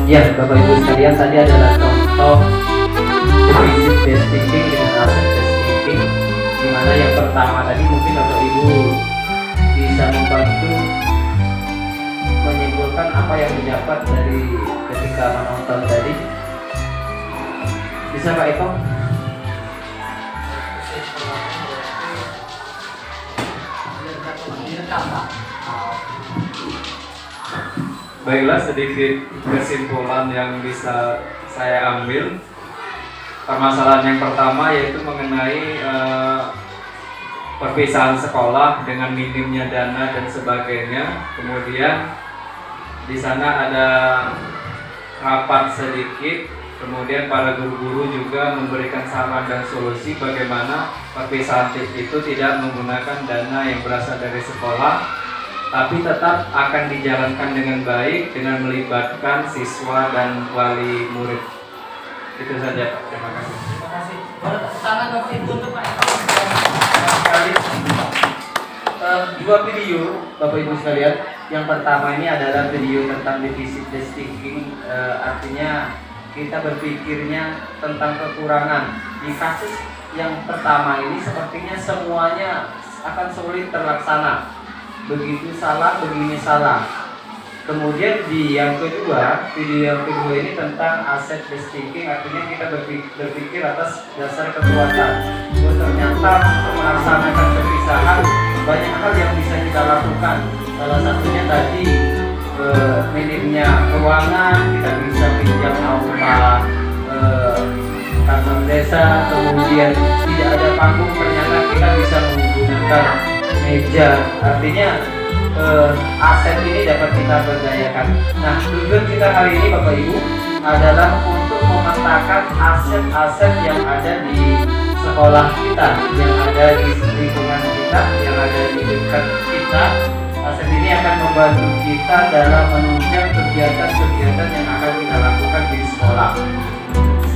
Ya, Bapak Ibu sekalian, tadi adalah contoh defisit based thinking dengan asset based thinking, di mana yang pertama tadi mungkin Bapak Ibu bisa membantu menyimpulkan apa yang didapat dari ketika menonton tadi. Bisa Pak Eko? Baiklah, sedikit kesimpulan yang bisa saya ambil. Permasalahan yang pertama yaitu mengenai perpisahan sekolah dengan minimnya dana dan sebagainya. Kemudian di sana ada rapat sedikit. Kemudian para guru-guru juga memberikan saran dan solusi bagaimana perpisahan itu tidak menggunakan dana yang berasal dari sekolah, tapi tetap akan dijalankan dengan baik dengan melibatkan siswa dan wali murid. Itu saja Pak. Terima kasih. Terima kasih. Boleh tepuk tangan Bapak Ibu untuk Pak Eko. Sekali dua video Bapak Ibu sekalian. Yang pertama ini adalah video tentang defisit based thinking, artinya kita berpikirnya tentang kekurangan. Di kasus yang pertama ini sepertinya semuanya akan sulit terlaksana. Begitu salah, begini salah. Kemudian di yang kedua, video yang kedua ini tentang asset based thinking, artinya kita berpikir atas dasar kekuatan. Ternyata untuk melaksanakan perpisahan banyak hal yang bisa kita lakukan. Salah satunya tadi minimnya keuangan, kita bisa pinjam aula kantor desa, kemudian tidak ada panggung, ternyata kita bisa menggunakan meja, artinya aset ini dapat kita berdayakan. Nah, tujuan kita hari ini Bapak Ibu adalah untuk memetakan aset-aset yang ada di sekolah kita, yang ada di lingkungan kita, yang ada di dekat kita. Aset ini akan membantu kita dalam menunjang kegiatan-kegiatan yang akan kita lakukan di sekolah.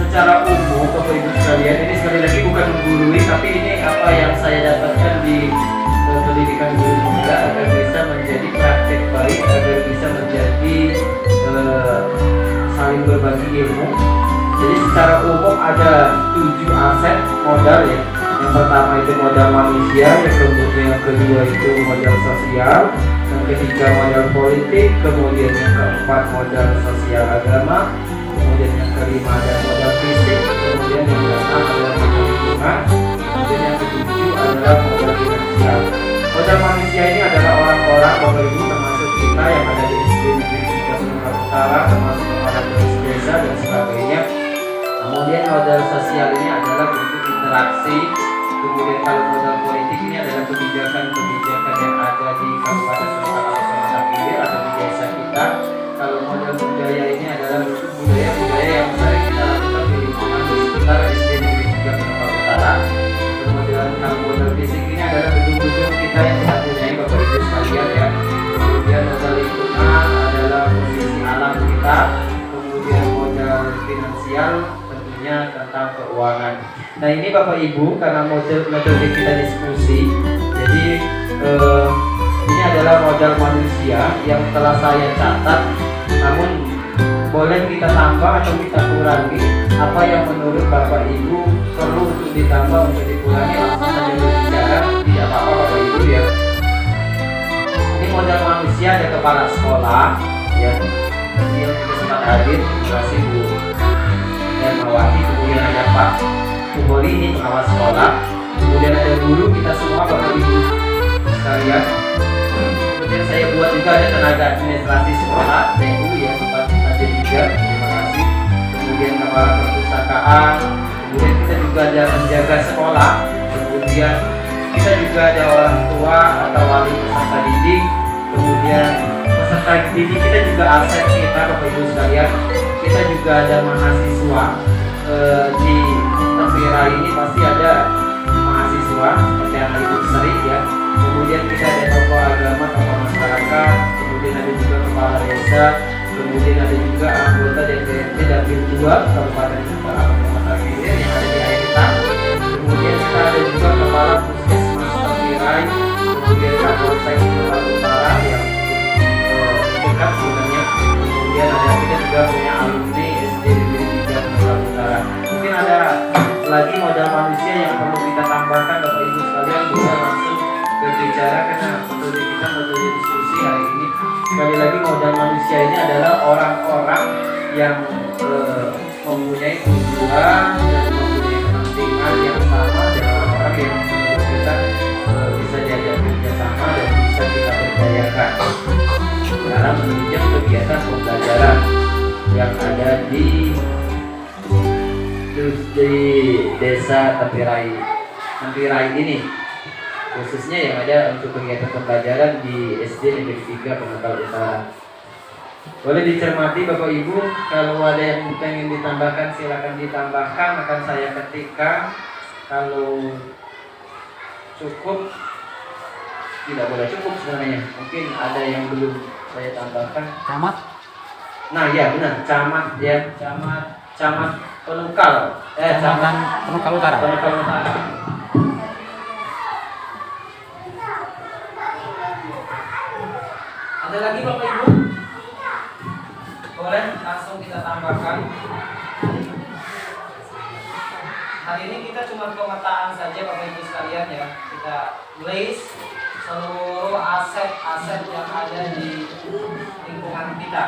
Secara umum Bapak Ibu sekalian, ini sekali lagi bukan menggurui, tapi ini apa yang saya dapatkan di pendidikan guru muda agar bisa menjadi praktek baik, agar bisa menjadi saling berbagi ilmu. Jadi secara umum ada 7 aset modal ya. Yang pertama itu modal manusia, yang kedua itu modal sosial, yang ketiga modal politik, kemudian yang keempat modal sosial agama, kemudian yang kelima ada modal fisik, kemudian yang keenam adalah modal lingkungan, kemudian yang ketujuh adalah modal finansial. Modal manusia ini adalah orang-orang Bapak Ibu termasuk kita yang ada di SD Negeri 3 Sumatera Utara, termasuk kepala desa dan sebagainya. Kemudian modal sosial ini adalah bentuk interaksi. Kemudian kalau modal politik ini adalah kebijakan-kebijakan yang ada di Kabupaten Kota Hilir atau di desa kita. Kalau modal budaya ini adalah bentuk budaya-budaya yang sering kita lakukan di lingkungan di sekitar SD Negeri 3 Sumatera Utara. Kemudian kalau modal fisik ini adalah gedung-gedung kita yang kita punyai Bapak Ibu sekalian ya. Kemudian modal lingkungan adalah kondisi alam kita. Kemudian modal finansial tentunya tentang keuangan. Nah ini Bapak Ibu, karena metode kita diskusi, jadi ini adalah modal manusia yang telah saya catat. Namun boleh kita tambah atau kita kurangi apa yang menurut Bapak Ibu perlu untuk ditambah untuk dikurangi, langsung saja berbicara, tidak apa-apa Bapak Ibu ya. Ini modal manusia, ada kepala sekolah ya, yang juga sempat hadir, terima kasih Bu Mawati. Kemudian ada Pak Umuri, ini pengawas sekolah. Kemudian ada guru kita semua Bapak Ibu sekalian. Kemudian saya buat juga ada tenaga administrasi sekolah TU ya, sempat hadir juga, terima kasih. Kemudian kepala perpustakaan. Kemudian kita juga ada penjaga sekolah. Kemudian kita juga ada orang tua atau wali peserta didik. Kemudian peserta didik kita juga aset kita Bapak Ibu sekalian. Kita kita juga ada mahasiswa. Di Tepira ini pasti ada mahasiswa seperti yang Ibu sering ya. Kemudian kita ada tokoh agama, tokoh masyarakat, kemudian ada juga kepala desa, kemudian ada juga anggota DPRD Dapil 2 Kabupaten Kota Gilir yang ada di Airitan. Kemudian kita ada juga kepala Puskesmas Tepirai, kemudian Kapolsek Kota Utara yang dekat sebenarnya. Kemudian ada kita juga punya alumni SD Negeri 3 Kota Utara. Mungkin ada lagi modal manusia yang perlu kita tambahkan Bapak Ibu sekalian, bisa langsung berbicara karena metode kita metode diskusi hari ini. Sekali lagi modal manusia ini adalah orang-orang yang mempunyai tujuan dan mempunyai kepentingan yang sama dengan orang-orang yang menurut kita bisa diajak kerjasama dan bisa kita berdayakan dalam menunjang kegiatan pembelajaran yang ada di desa Tepirai ini, khususnya yang ada untuk kegiatan pembelajaran di SD Negeri 3 Pematang Utara. Boleh dicermati Bapak Ibu, kalau ada yang pengen ditambahkan silakan ditambahkan, akan saya ketikkan. Kalau cukup, tidak boleh cukup sebenarnya. Mungkin ada yang belum saya tambahkan. Camat. Nah ya benar, camat ya, camat Penukal. Kecamatan Penukal Utara. Penukal Utara. Ada lagi Bapak Ibu? Boleh langsung kita tambahkan. Hari ini kita cuma pemetaan saja Bapak Ibu sekalian ya. Kita list seluruh aset-aset yang ada di lingkungan kita.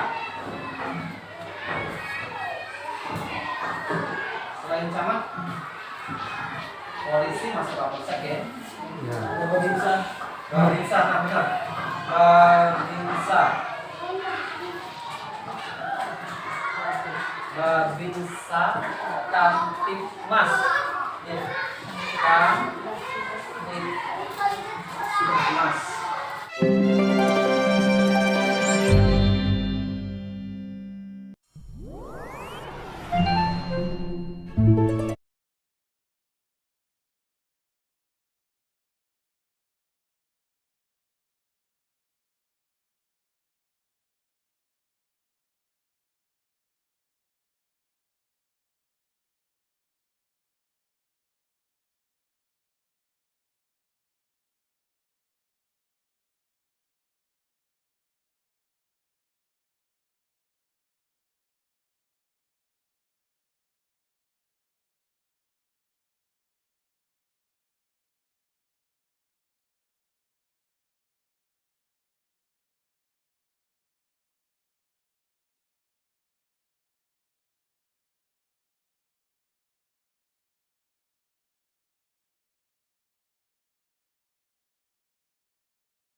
Selain camat, polisi masuk Kapolsek ya. Ada Babinsa, nah benar. Babinsa Kamtibmas. Ya. Kamtibmas.